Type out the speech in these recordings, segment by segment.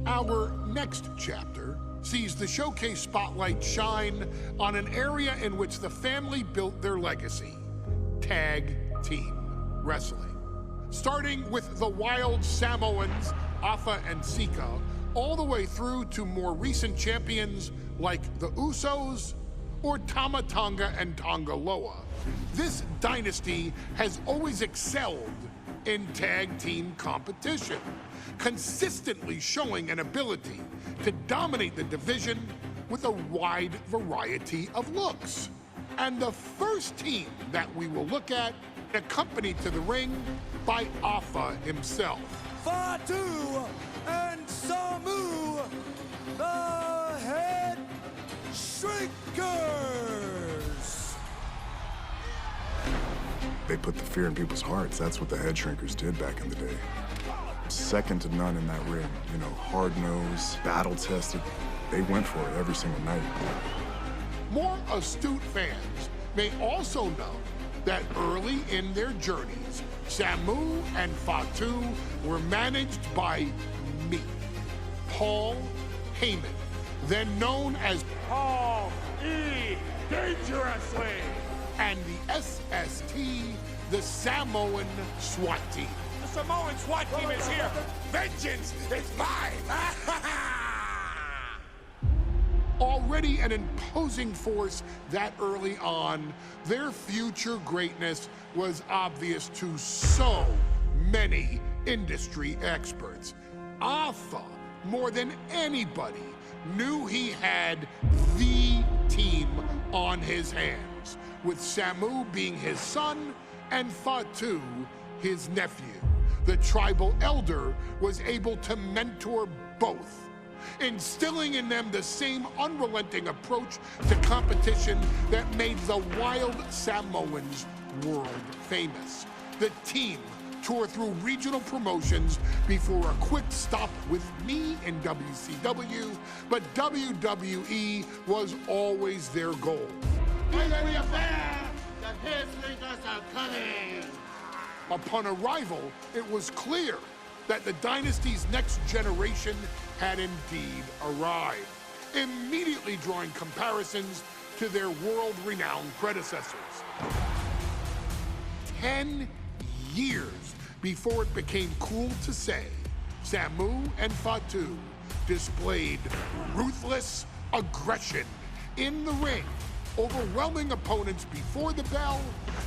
Our next chapter sees the showcase spotlight shine on an area in which the family built their legacy: tag team wrestling. Starting with the wild Samoans, Afa and Sika, all the way through to more recent champions like the Usos or Tama Tonga and Tonga Loa. This dynasty has always excelled in tag team competition, consistently showing an ability to dominate the division with a wide variety of looks. And the first team that we will look at, accompanied to the ring by Afa himself. Fatu and Samu, the Headshrinkers. They put the fear in people's hearts. That's what the Headshrinkers did back in the day. Second to none in that ring. You know, hard-nosed, battle-tested. They went for it every single night. More astute fans may also know that early in their journeys, Samu and Fatu were managed by me, Paul Heyman, then known as Paul E. Dangerously, and the SST, the Samoan SWAT team. The Samoan SWAT team is here. Vengeance is mine. Already an imposing force that early on, their future greatness was obvious to so many industry experts. Afa, more than anybody, knew he had the team on his hands, with Samu being his son and Fatu his nephew. The tribal elder was able to mentor both, instilling in them the same unrelenting approach to competition that made the wild Samoans world famous. The team toured through regional promotions before a quick stop with me in WCW, but WWE was always their goal. The Headshrinkers are coming. Upon arrival, it was clear that the dynasty's next generation had indeed arrived, immediately drawing comparisons to their world-renowned predecessors. 10 years before it became cool to say, Samu and Fatu displayed ruthless aggression in the ring, overwhelming opponents before the bell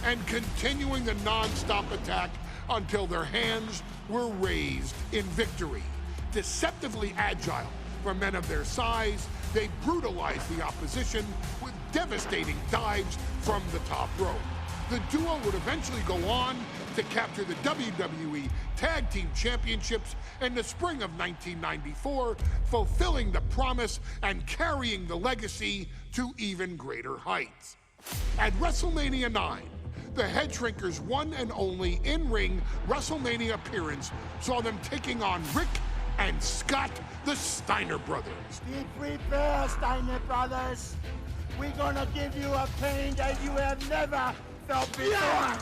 and continuing the non-stop attack until their hands were raised in victory. Deceptively agile for men of their size, they brutalized the opposition with devastating dives from the top rope. The duo would eventually go on to capture the WWE Tag Team Championships in the spring of 1994, fulfilling the promise and carrying the legacy to even greater heights. At WrestleMania 9, the Headshrinkers' one and only in-ring WrestleMania appearance saw them taking on Rick and Scott, the Steiner brothers. Be prepared, Steiner brothers. We're gonna give you a pain that you have never felt before.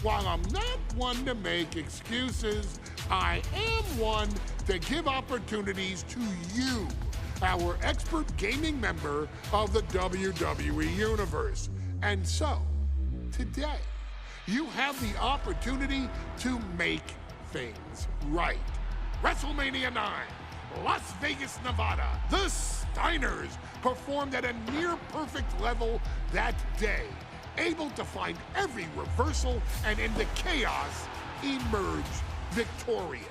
While I'm not one to make excuses, I am one to give opportunities to you, our expert gaming member of the WWE Universe. And so, today, you have the opportunity to make things right. WrestleMania 9, Las Vegas, Nevada. The Steiners performed at a near-perfect level that day, able to find every reversal and in the chaos emerge victorious.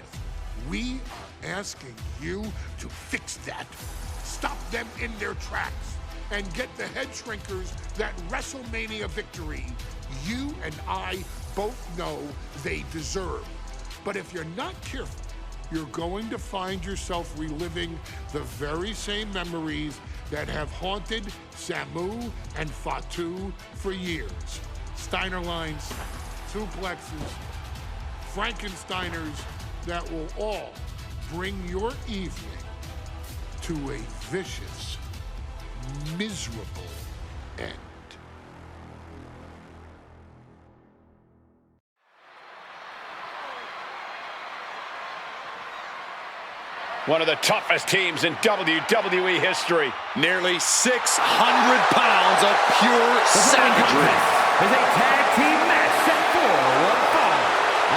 We are asking you to fix that, stop them in their tracks, and get the Headshrinkers that WrestleMania victory you and I both know they deserve. But if you're not careful, you're going to find yourself reliving the very same memories that have haunted Samu and Fatu for years. Steiner lines, suplexes, Frankensteiners that will all bring your evening to a vicious, miserable end. One of the toughest teams in WWE history. Nearly 600 pounds of pure savagery. Is a tag team match set for one fall.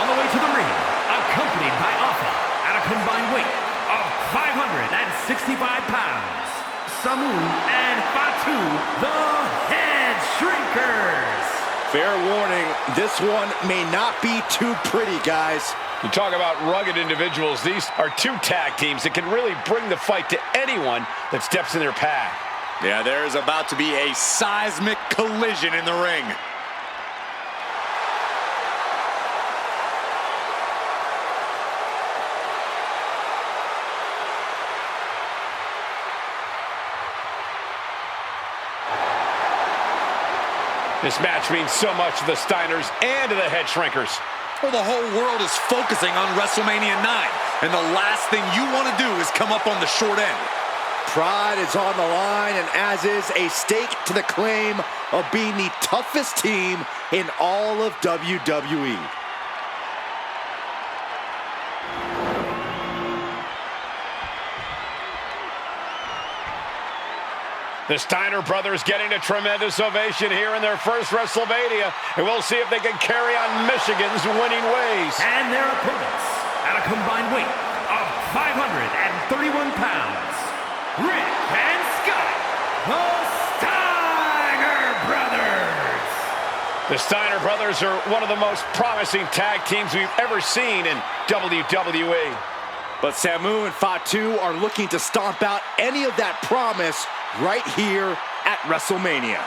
On the way to the ring, accompanied by Alpha at a combined weight of 565 pounds. Samu and Fatu, the Headshrinkers. Fair warning, this one may not be too pretty, guys. You talk about rugged individuals. These are two tag teams that can really bring the fight to anyone that steps in their path. Yeah, there's about to be a seismic collision in the ring. This match means so much to the Steiners and to the Headshrinkers. Well, the whole world is focusing on WrestleMania 9, and the last thing you want to do is come up on the short end. Pride is on the line, and as is a stake to the claim of being the toughest team in all of WWE. The Steiner brothers getting a tremendous ovation here in their first WrestleMania, and we'll see if they can carry on Michigan's winning ways. And their opponents, at a combined weight of 531 pounds, Rick and Scott, the Steiner brothers. The Steiner brothers are one of the most promising tag teams we've ever seen in WWE. But Samu and Fatu are looking to stomp out any of that promise right here at WrestleMania.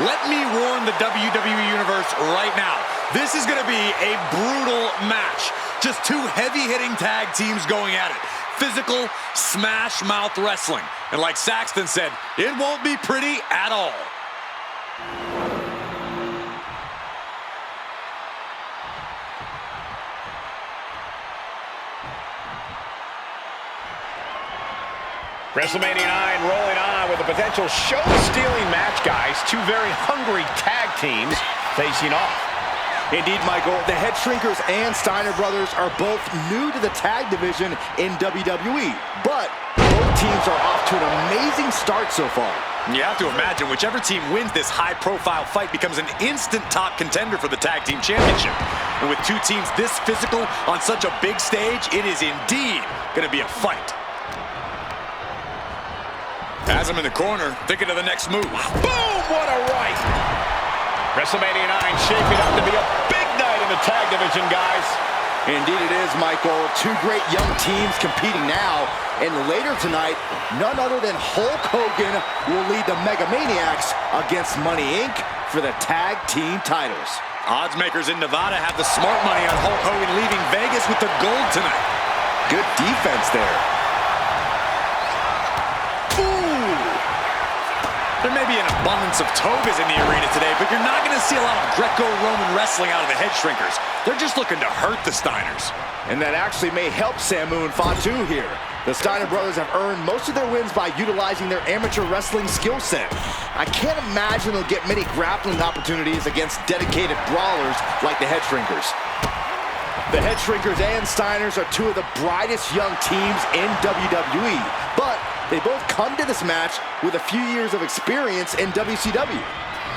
Let me warn the WWE Universe right now. This is going to be a brutal match. Just two heavy-hitting tag teams going at it. Physical, smash-mouth wrestling. And like Saxton said, it won't be pretty at all. WrestleMania 9 rolling on with a potential show-stealing match, guys. Two very hungry tag teams facing off. Indeed, Michael, the Headshrinkers and Steiner brothers are both new to the tag division in WWE, but both teams are off to an amazing start so far. You have to imagine whichever team wins this high-profile fight becomes an instant top contender for the Tag Team Championship. And with two teams this physical on such a big stage, it is indeed going to be a fight. As I'm in the corner, thinking of the next move. Boom! What a right! WrestleMania 9 shaping up to be a big night in the tag division, guys. Indeed it is, Michael. Two great young teams competing now. And later tonight, none other than Hulk Hogan will lead the Mega Maniacs against Money Inc. for the tag team titles. Odds makers in Nevada have the smart money on Hulk Hogan leaving Vegas with the gold tonight. Good defense there. There may be an abundance of togas in the arena today, but you're not going to see a lot of Greco-Roman wrestling out of the Headshrinkers. They're just looking to hurt the Steiners. And that actually may help Samu and Fatu here. The Steiner brothers have earned most of their wins by utilizing their amateur wrestling skill set. I can't imagine they'll get many grappling opportunities against dedicated brawlers like the Headshrinkers. The Headshrinkers and Steiners are two of the brightest young teams in WWE, but they both come to this match with a few years of experience in WCW.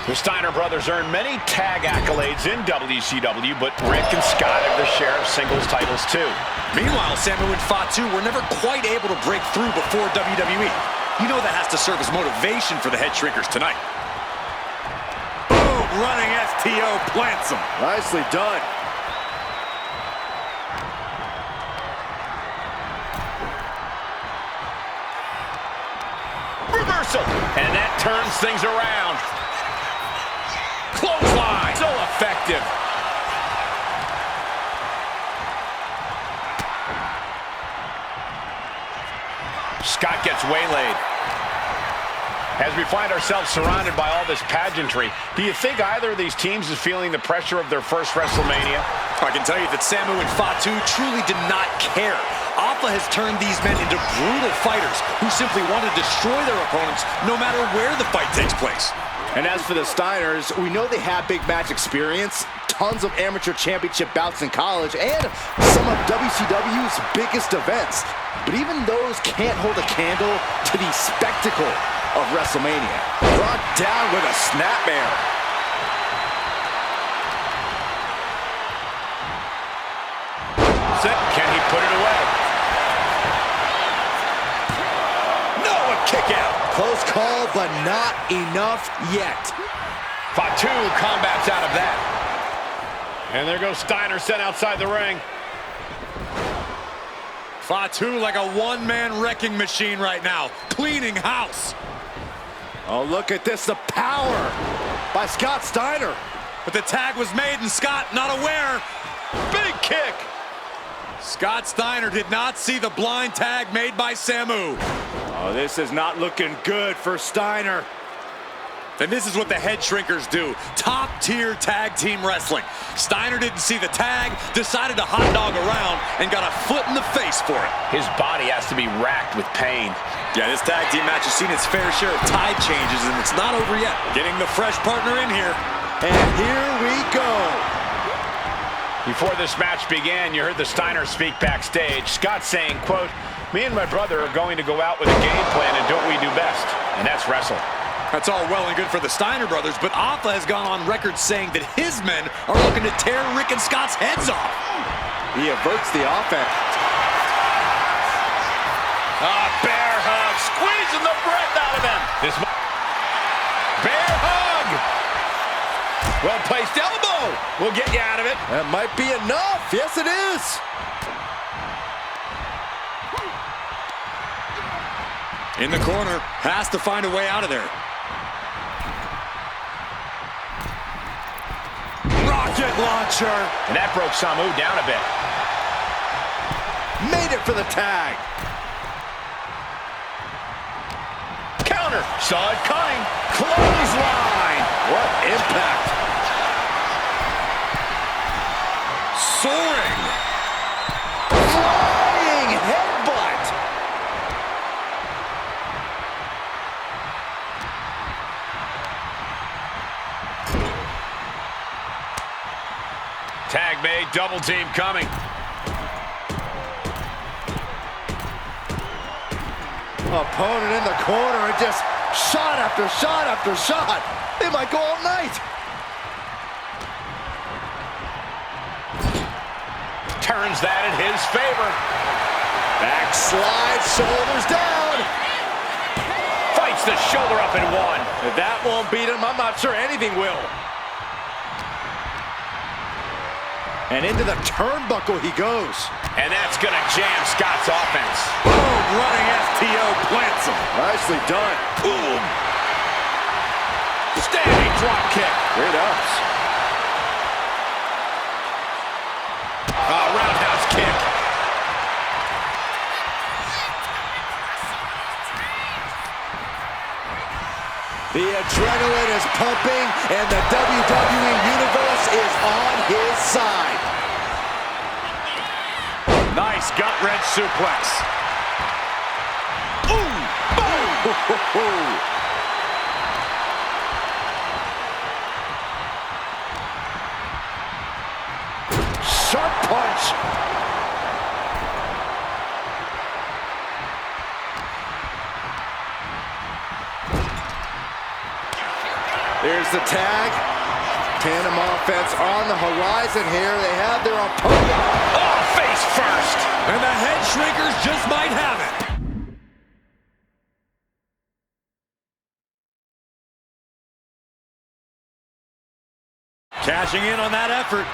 The Steiner brothers earned many tag accolades in WCW, but Rick and Scott have their share of singles titles too. Meanwhile, Samu and Fatu were never quite able to break through before WWE. You know that has to serve as motivation for the Headshrinkers tonight. Boom! Running STO plants them. Nicely done. Reversal, and that turns things around. Clothesline, so effective. Scott gets waylaid. As we find ourselves surrounded by all this pageantry, do you think either of these teams is feeling the pressure of their first WrestleMania? I can tell you that Samu and Fatu truly did not care. Alpha has turned these men into brutal fighters who simply want to destroy their opponents no matter where the fight takes place. And as for the Steiners, we know they have big match experience, tons of amateur championship bouts in college and some of WCW's biggest events. But even those can't hold a candle to the spectacle of WrestleMania. Brought down with a snapmare. Can he put it away? No, a kick out. Close call, but not enough yet. Fatu combats out of that. And there goes Steiner, sent outside the ring. Fatu like a one-man wrecking machine right now, cleaning house. Oh, look at this, the power by Scott Steiner. But the tag was made and Scott not aware. Big kick. Scott Steiner did not see the blind tag made by Samu. Oh, this is not looking good for Steiner. And this is what the Headshrinkers do. Top-tier tag team wrestling. Steiner didn't see the tag, decided to hot dog around, and got a foot in the face for it. His body has to be racked with pain. Yeah, this tag team match has seen its fair share of tide changes, and it's not over yet. Getting the fresh partner in here. And here we go. Before this match began, you heard the Steiner speak backstage. Scott saying, quote, "Me and my brother are going to go out with a game plan and do what we do best, and that's wrestle." That's all well and good for the Steiner brothers, but Alpha has gone on record saying that his men are looking to tear Rick and Scott's heads off. He averts the offense. Bear hug, squeezing the breath out of him. Bear hug. Well-placed elbow will get you out of it. That might be enough. Yes, it is. In the corner, has to find a way out of there. Rocket launcher. And that broke Samu down a bit. Made it for the tag. Counter. Saw it coming. Clothesline. What impact. Soaring. Flying headbutt. Tag made, double team coming. Opponent in the corner and just shot after shot after shot. They might go all night. Turns that in his favor. Backslide, shoulders down. Fights the shoulder up in one. If that won't beat him, I'm not sure anything will. And into the turnbuckle he goes. And that's gonna jam Scott's offense. Boom, running STO plants him. Nicely done. Boom. Standing drop kick. Great ups. Roundhouse kick. The adrenaline is pumping, and the WWE Universe is on his side. Nice gut-wrench suplex. Ooh! Boom! Sharp punch. There's the tag. Tandem offense on the horizon here. They have their opponent. Oh, face first. And the Headshrinkers just might have it. Cashing in on that effort.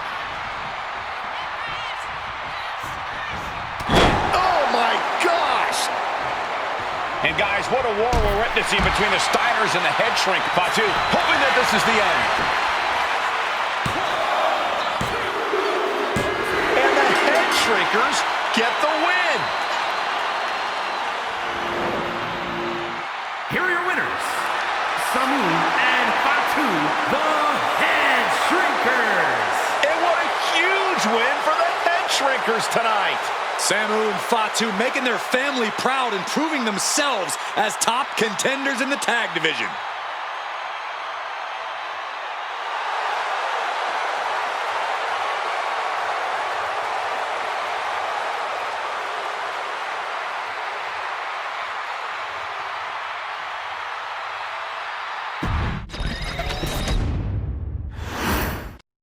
Oh my gosh! And guys, what a war we're witnessing between the Steiners and the Headshrink. Fatu hoping that this is the end. And the Headshrinkers get the win. Here are your winners, Samu and Fatu, the Headshrinkers. And what a huge win for the Headshrinkers tonight. Samu and Fatu making their family proud and proving themselves as top contenders in the tag division.